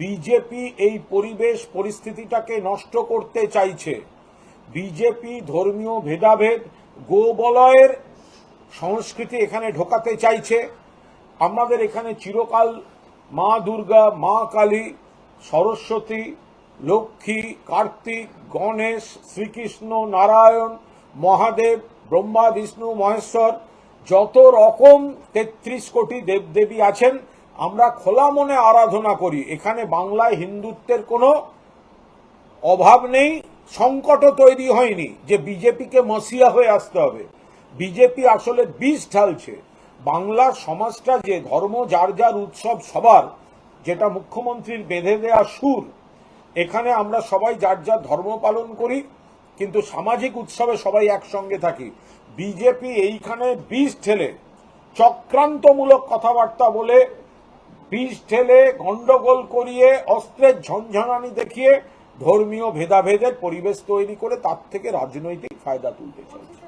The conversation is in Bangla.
বিজেপি এই পরিবেশ পরিস্থিতিটাকে নষ্ট করতে চাইছে। বিজেপি ধর্মীয় ভেদাভেদ, গোবলয়ের সংস্কৃতি এখানে ঢোকাতে চাইছে। আমাদের এখানে চিরকাল মা দুর্গা, মা কালী, সরস্বতী, লক্ষ্মী, কার্তিক, গণেশ, শ্রীকৃষ্ণ, নারায়ণ, মহাদেব, ব্রহ্মা, বিষ্ণু, মহেশ্বর, যত রকম 33 কোটি দেবদেবী আছেন, আমরা খোলা মনে আরাধনা করি। এখানে বাংলায় হিন্দুত্বের কোনো অভাব নেই, সংকটও তৈরি হয়নি যে বিজেপিকে মসিয়া হয়ে আসতে হবে। বিজেপি আসলে বিষ ঢালছে। বাংলার সমাজটা যে ধর্ম যার যার উৎসব সবার, যেটা মুখ্যমন্ত্রীর বেঁধে দেয়া সুর, এখানে আমরা সবাই যার যার ধর্ম পালন করি, কিন্তু সামাজিক উৎসবে সবাই একসঙ্গে থাকি। বিজেপি এইখানে বিষ ঢেলে, চক্রান্তমূলক কথাবার্তা বলে, বিষ ঢেলে, গন্ডগোল করিয়ে, অস্ত্রের ঝনঝনানি দেখিয়ে ধর্মীয় ভেদাভেদের পরিবেশ তৈরি করে তার থেকে রাজনৈতিক ফায়দা তুলতে চাইছে।